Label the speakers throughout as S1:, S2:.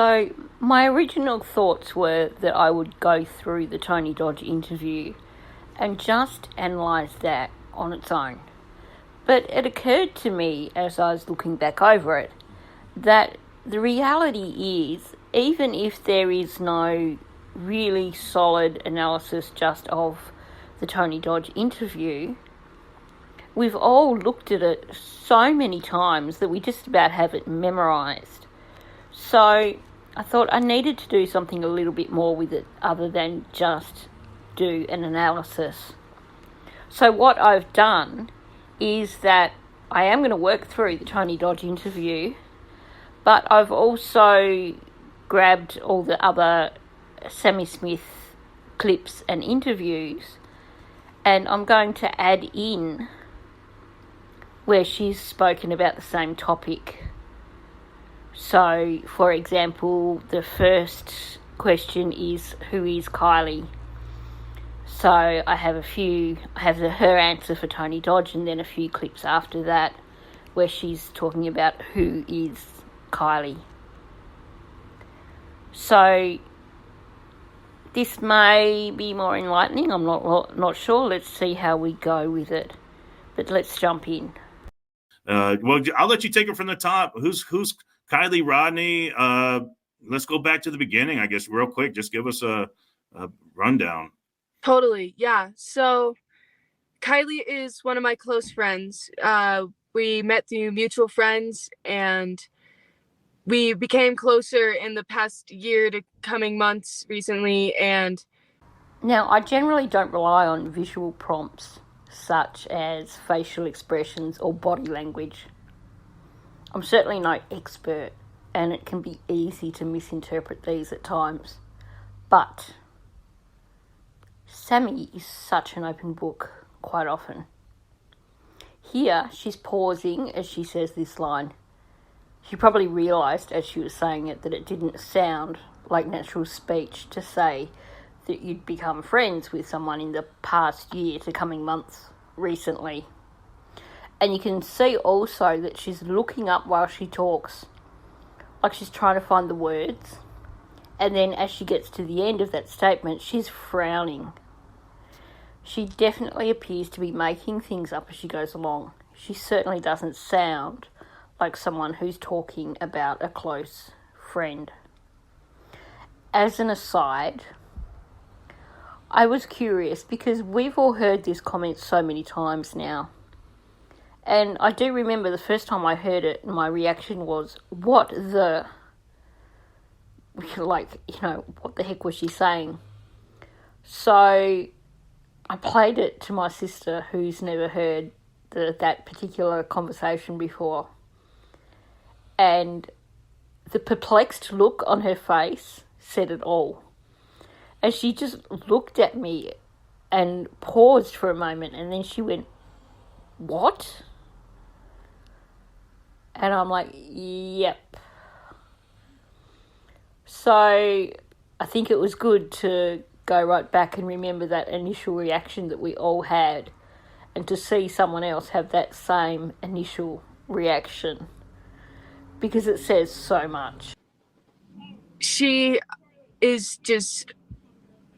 S1: So my original thoughts were that I would go through the Tony Dodge interview and just analyse that on its own. But it occurred to me as I was looking back over it that the reality is, even if there is no really solid analysis just of the Tony Dodge interview, we've all looked at it so many times that we just about have it memorised. So I thought I needed to do something a little bit more with it other than just do an analysis. So what I've done is that I am going to work through the Tony Dodge interview, but I've also grabbed all the other Sami Smith clips and interviews, and I'm going to add in where she's spoken about the same topic. So, for example, the first question is, who is Kylie? So I have her answer for Tony Dodge, and then a few clips after that where she's talking about who is Kylie. So this may be more enlightening. I'm not sure. Let's see how we go with it. But let's jump in.
S2: Well, I'll let you take it from the top. Who's Kylie Rodney? Let's go back to the beginning, I guess, real quick. Just give us a rundown.
S3: Totally, yeah. So Kylie is one of my close friends. We met through mutual friends, and we became closer in the past year to coming months recently. And
S1: now, I generally don't rely on visual prompts such as facial expressions or body language. I'm certainly no expert, and it can be easy to misinterpret these at times. But Sami is such an open book quite often. Here, she's pausing as she says this line. She probably realised as she was saying it that it didn't sound like natural speech to say that you'd become friends with someone in the past year to coming months recently. And you can see also that she's looking up while she talks, like she's trying to find the words. And then as she gets to the end of that statement, she's frowning. She definitely appears to be making things up as she goes along. She certainly doesn't sound like someone who's talking about a close friend. As an aside, I was curious because we've all heard this comment so many times now. And I do remember the first time I heard it, my reaction was, what the heck was she saying? So I played it to my sister, who's never heard that particular conversation before. And the perplexed look on her face said it all. And she just looked at me and paused for a moment, and then she went, "What?" And I'm like, yep. So I think it was good to go right back and remember that initial reaction that we all had, and to see someone else have that same initial reaction, because it says so much.
S3: she is just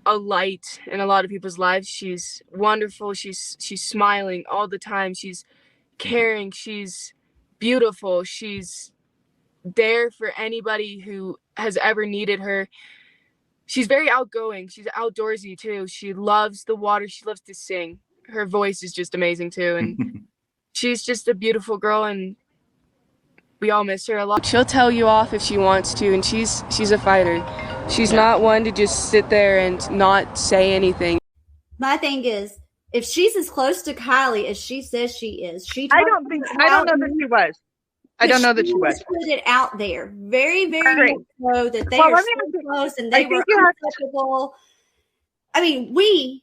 S3: a light in a lot of people's lives. She's wonderful. She's smiling all the time. She's caring. She's beautiful. She's there for anybody who has ever needed her. She's very outgoing. She's outdoorsy too. She loves the water. She loves to sing. Her voice is just amazing too. And she's just a beautiful girl, and we all miss her a lot. She'll tell you off if she wants to, and she's a fighter. She's not one to just sit there and not say anything.
S4: My thing is, if she's as close to Kylie as she says she is,
S5: I don't know that she was. I don't know that she was.
S4: Put it out there very, very much so that they are so close and they were unacceptable. I mean, we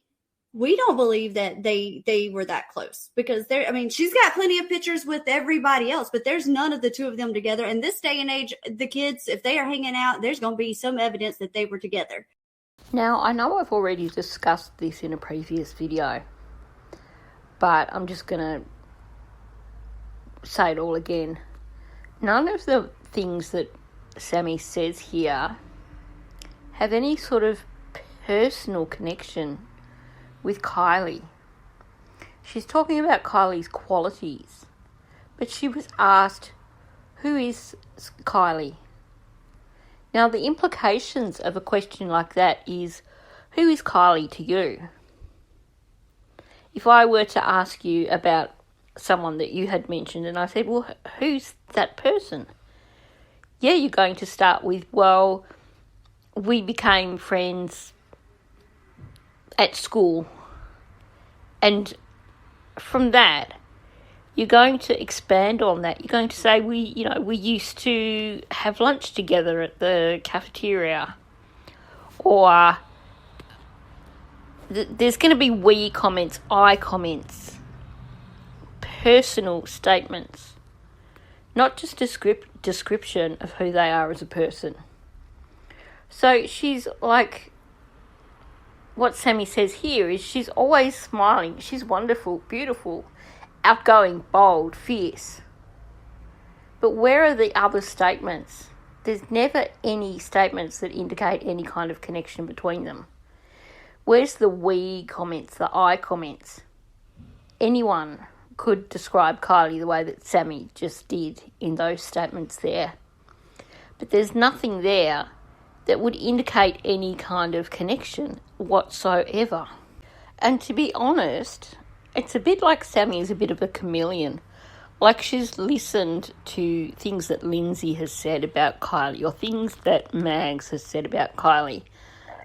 S4: don't believe that they were that close, because she's got plenty of pictures with everybody else, but there's none of the two of them together. In this day and age, the kids, if they are hanging out, there's going to be some evidence that they were together.
S1: Now, I know I've already discussed this in a previous video, but I'm just going to say it all again. None of the things that Sami says here have any sort of personal connection with Kylie. She's talking about Kylie's qualities, but she was asked, who is Kylie? Now, the implications of a question like that is, who is Kylie to you? If I were to ask you about someone that you had mentioned and I said, well, who's that person? Yeah, you're going to start with, well, we became friends at school. And from that, you're going to expand on that. You're going to say, we used to have lunch together at the cafeteria. Or there's going to be we comments, I comments, personal statements, not just description of who they are as a person. So she's like, what Sami says here is she's always smiling. She's wonderful, beautiful, outgoing, bold, fierce. But where are the other statements? There's never any statements that indicate any kind of connection between them. Where's the we comments, the I comments? Anyone could describe Kylie the way that Sami just did in those statements there. But there's nothing there that would indicate any kind of connection whatsoever. And to be honest, it's a bit like Sami is a bit of a chameleon. Like she's listened to things that Lindsay has said about Kylie or things that Mags has said about Kylie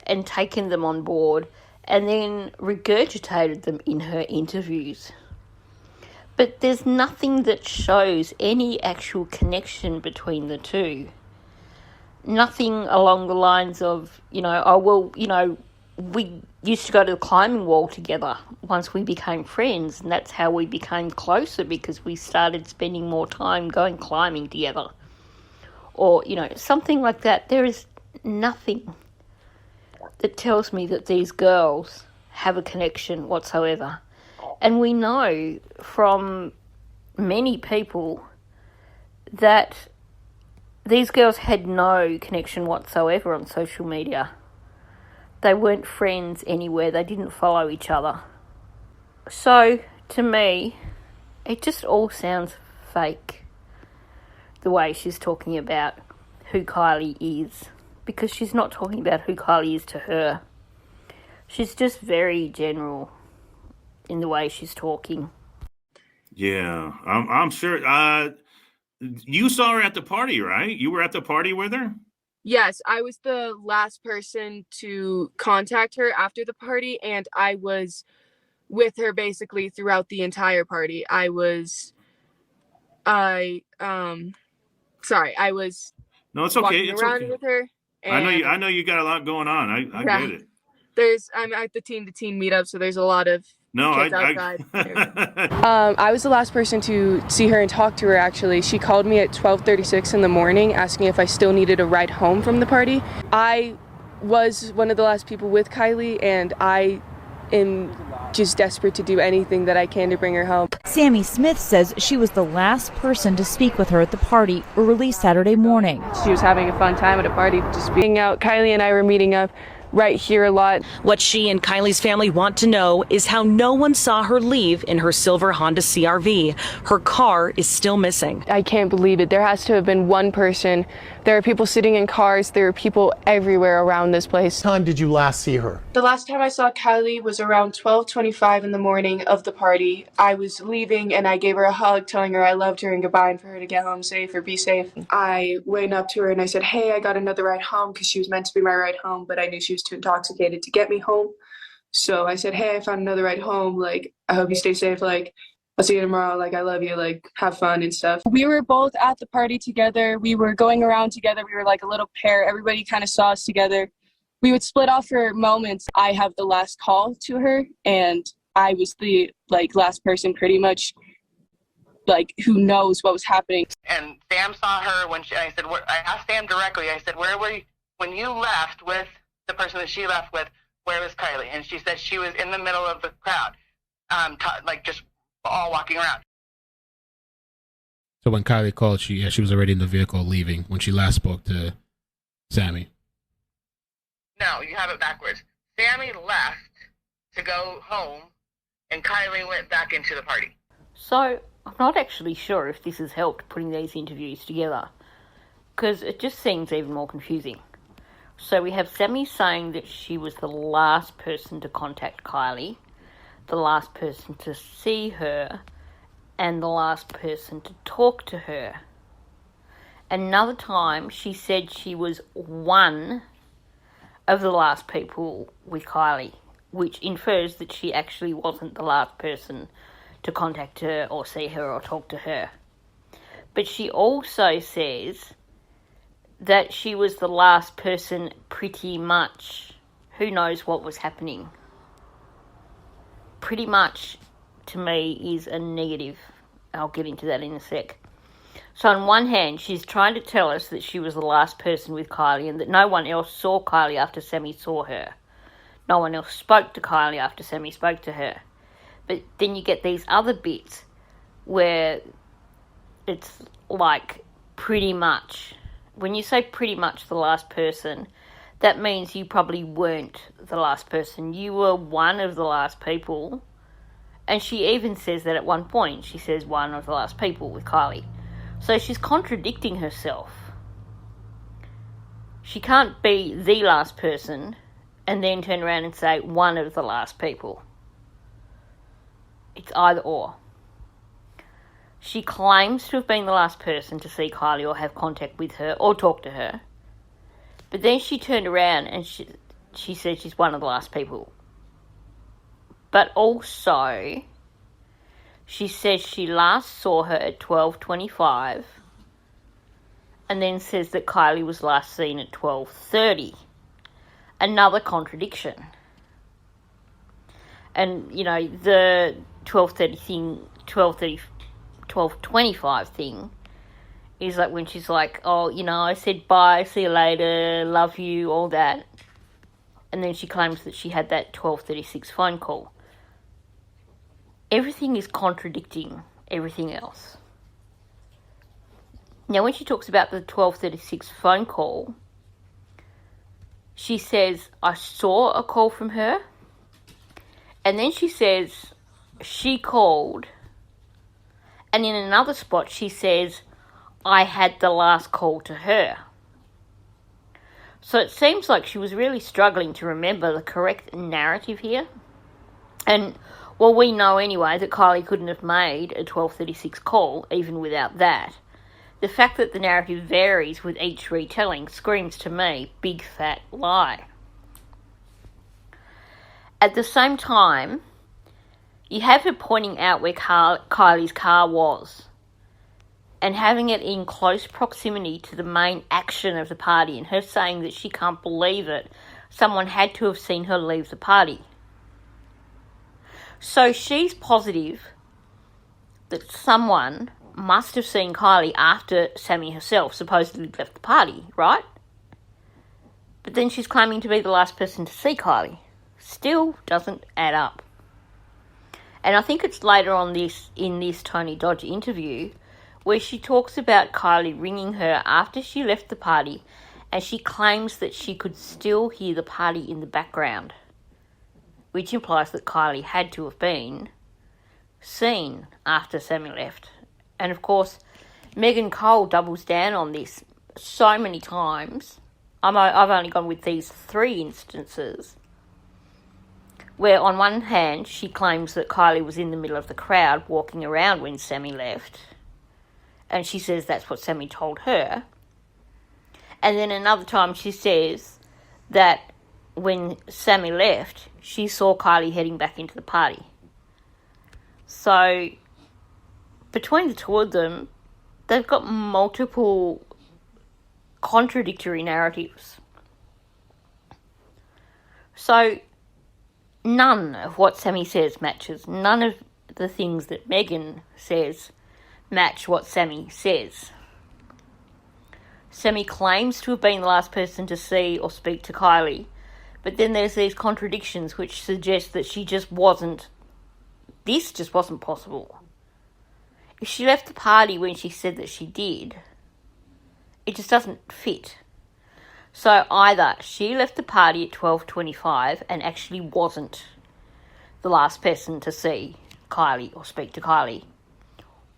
S1: and taken them on board and then regurgitated them in her interviews. But there's nothing that shows any actual connection between the two. Nothing along the lines of, we used to go to the climbing wall together once we became friends, and that's how we became closer because we started spending more time going climbing together. Or, something like that. There is nothing that tells me that these girls have a connection whatsoever. And we know from many people that these girls had no connection whatsoever on social media. They weren't friends anywhere. They didn't follow each other. So, to me, it just all sounds fake, the way she's talking about who Kylie is, because she's not talking about who Kylie is to her. She's just very general in the way she's talking.
S2: Yeah, I'm sure. You saw her at the party, right? You were at the party with her?
S3: Yes, I was the last person to contact her after the party, and I was with her basically throughout the entire party. I was
S2: No, it's okay.
S3: walking
S2: It's
S3: around
S2: okay.
S3: with her.
S2: I know you got a lot going on. I get it.
S3: I'm at the teen-to-teen meetup, so there's a lot of kids outside. I was the last person to see her and talk to her, actually. She called me at 12:36 in the morning asking if I still needed a ride home from the party. I was one of the last people with Kylie, and I am just desperate to do anything that I can to bring her home.
S6: Sami Smith says she was the last person to speak with her at the party early Saturday morning.
S3: She was having a fun time at a party, just being out. Kylie and I were meeting up right here a lot.
S7: What she and Kylie's family want to know is how no one saw her leave in her silver Honda CR-V. Her car is still missing.
S3: I can't believe it. There has to have been one person. There are people sitting in cars. There are people everywhere around this place.
S8: What time did you last see her?
S3: The last time I saw Kylie was around 12:25 in the morning of the party. I was leaving and I gave her a hug, telling her I loved her and goodbye, and for her to get home safe or be safe. I went up to her and I said, hey, I got another ride home, because she was meant to be my ride home, but I knew she was too intoxicated to get me home. So I said, hey, I found another ride home. Like, I hope you stay safe. Like, I'll see you tomorrow. Like, I love you. Like, have fun and stuff. We were both at the party together. We were going around together. We were like a little pair. Everybody kind of saw us together. We would split off for moments. I have the last call to her, and I was the last person pretty much who knows what was happening.
S9: And Sam saw her when I asked Sam directly, I said, where were you when you left with the person that she left with? Where was Kylie? And she said she was in the middle of the crowd, just all walking around.
S8: So when Kylie called, she was already in the vehicle leaving when she last spoke to Sami.
S9: No, you have it backwards. Sami left to go home, and Kylie went back into the party.
S1: So I'm not actually sure if this has helped putting these interviews together, because it just seems even more confusing. So we have Sami saying that she was the last person to contact Kylie, the last person to see her, and the last person to talk to her. Another time she said she was one of the last people with Kylie, which infers that she actually wasn't the last person to contact her or see her or talk to her. But she also says that she was the last person pretty much. Who knows what was happening? Pretty much, to me, is a negative. I'll get into that in a sec. So on one hand, she's trying to tell us that she was the last person with Kylie and that no one else saw Kylie after Sami saw her. No one else spoke to Kylie after Sami spoke to her. But then you get these other bits where it's like pretty much. When you say pretty much the last person, that means you probably weren't the last person. You were one of the last people. And she even says that at one point. She says one of the last people with Kylie. So she's contradicting herself. She can't be the last person and then turn around and say one of the last people. It's either or. She claims to have been the last person to see Kylie or have contact with her or talk to her. But then she turned around and she said she's one of the last people. But also, she says she last saw her at 12:25 and then says that Kylie was last seen at 12:30. Another contradiction. And, you know, the 12:30 thing, 12:25 thing is like when she's like, oh, you know, I said bye, see you later, love you, all that. And then she claims that she had that 12:36 phone call. Everything is contradicting everything else. Now, when she talks about the 12:36 phone call, she says, I saw a call from her. And then she says, she called. And in another spot, she says, I had the last call to her. So it seems like she was really struggling to remember the correct narrative here. And, well, we know anyway that Kylie couldn't have made a 12:36 call, even without that. The fact that the narrative varies with each retelling screams to me, big fat lie. At the same time, you have her pointing out where Kylie's car was and having it in close proximity to the main action of the party, and her saying that she can't believe it. Someone had to have seen her leave the party. So she's positive that someone must have seen Kylie after Sami herself supposedly left the party, right? But then she's claiming to be the last person to see Kylie. Still doesn't add up. And I think it's later on in this Tony Dodge interview where she talks about Kylie ringing her after she left the party, and she claims that she could still hear the party in the background, which implies that Kylie had to have been seen after Sami left. And of course, Megan Cole doubles down on this so many times. I've only gone with these 3 instances where on one hand she claims that Kylie was in the middle of the crowd walking around when Sami left, and she says that's what Sami told her. And then another time she says that when Sami left, she saw Kylie heading back into the party. So between the two of them, they've got multiple contradictory narratives. So none of what Sami says matches. None of the things that Megan says match what Sami says. Sami claims to have been the last person to see or speak to Kylie, but then there's these contradictions which suggest that this just wasn't possible. if she left the party when she said that she did, it just doesn't fit. So either she left the party at 12:25 and actually wasn't the last person to see Kylie or speak to Kylie,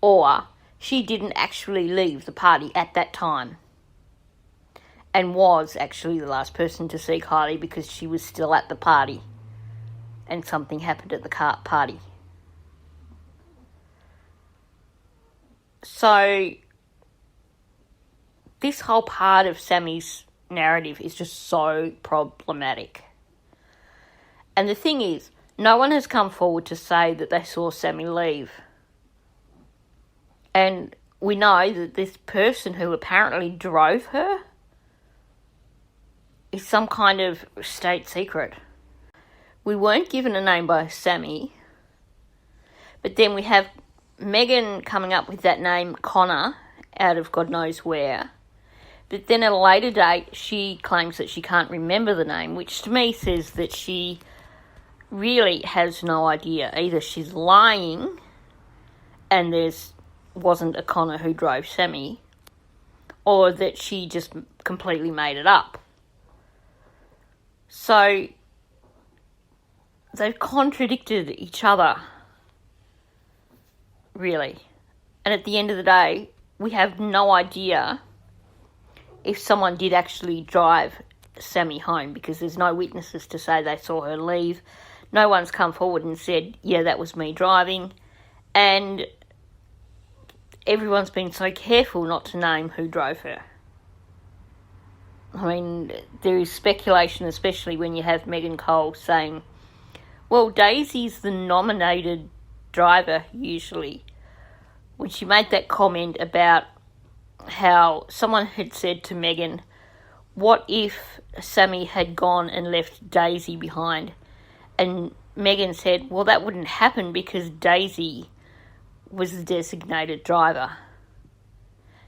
S1: or she didn't actually leave the party at that time and was actually the last person to see Kylie because she was still at the party and something happened at the party. So this whole part of Sami's narrative is just so problematic. And the thing is, no one has come forward to say that they saw Sami leave. And we know that this person who apparently drove her is some kind of state secret. We weren't given a name by Sami, but then we have Megan coming up with that name, Connor, out of God knows where. But then at a later date, she claims that she can't remember the name, which to me says that she really has no idea. Either she's lying and wasn't a Connor who drove Sami, or that she just completely made it up. So they've contradicted each other, really. And at the end of the day, we have no idea if someone did actually drive Sami home, because there's no witnesses to say they saw her leave. No one's come forward and said, yeah, that was me driving. And everyone's been so careful not to name who drove her. I mean, there is speculation, especially when you have Megan Cole saying, well, Daisy's the nominated driver usually. When she made that comment about how someone had said to Megan, what if Sami had gone and left Daisy behind? And Megan said, well, that wouldn't happen because Daisy was the designated driver.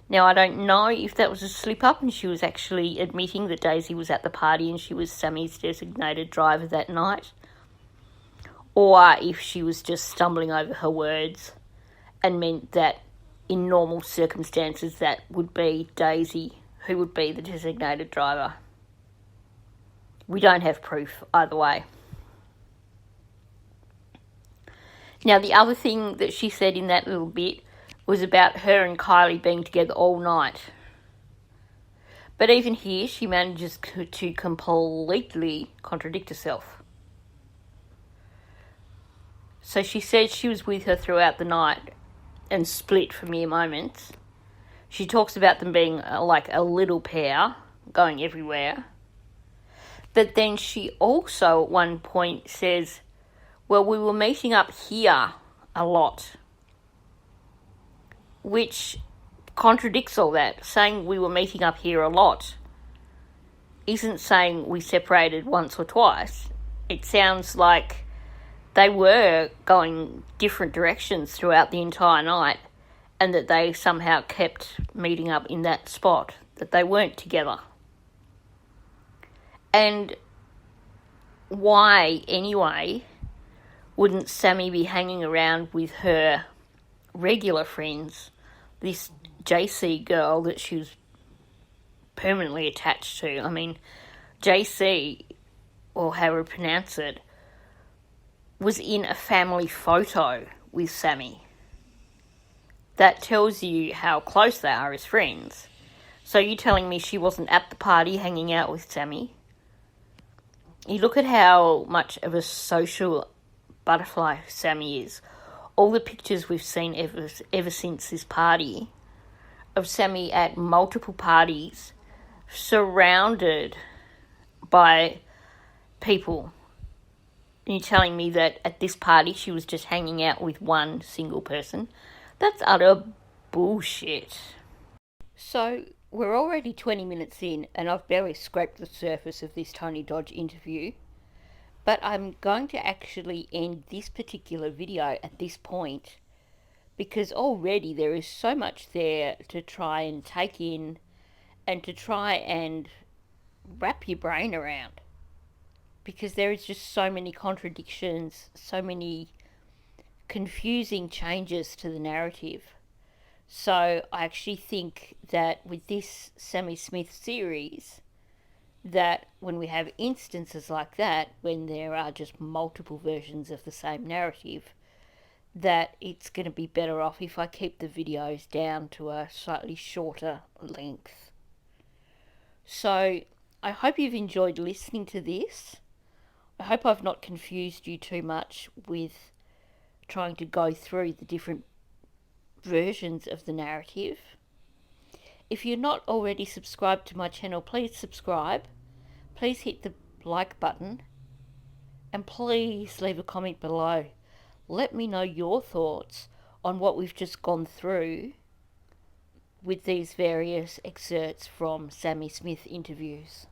S1: Now, I don't know if that was a slip-up and she was actually admitting that Daisy was at the party and she was Sami's designated driver that night, or if she was just stumbling over her words and meant that in normal circumstances that would be Daisy who would be the designated driver. We don't have proof either way. Now, the other thing that she said in that little bit was about her and Kylie being together all night. But even here, she manages to completely contradict herself. So she said she was with her throughout the night and split for mere moments. She talks about them being like a little pair, going everywhere. But then she also at one point says, well, we were meeting up here a lot, which contradicts all that. Saying we were meeting up here a lot isn't saying we separated once or twice. It sounds like they were going different directions throughout the entire night and that they somehow kept meeting up in that spot, that they weren't together. And why, anyway, wouldn't Sami be hanging around with her regular friends, this JC girl that she was permanently attached to? I mean, JC, or however you pronounce it, was in a family photo with Sami. That tells you how close they are as friends. So you're telling me she wasn't at the party hanging out with Sami? You look at how much of a social butterfly Sami is. All the pictures we've seen ever since this party of Sami at multiple parties, surrounded by people. And you're telling me that at this party she was just hanging out with one single person? That's utter bullshit. So, we're already 20 minutes in and I've barely scraped the surface of this Tony Dodge interview. But I'm going to actually end this particular video at this point because already there is so much there to try and take in and to try and wrap your brain around. Because there is just so many contradictions, so many confusing changes to the narrative So I actually think that with this Sami Smith series, that when we have instances like that, when there are just multiple versions of the same narrative, that it's going to be better off if I keep the videos down to a slightly shorter length. So I hope you've enjoyed listening to this. I hope I've not confused you too much with trying to go through the different versions of the narrative. If you're not already subscribed to my channel, please subscribe. Please hit the like button. And please leave a comment below. Let me know your thoughts on what we've just gone through with these various excerpts from Sami Smith interviews.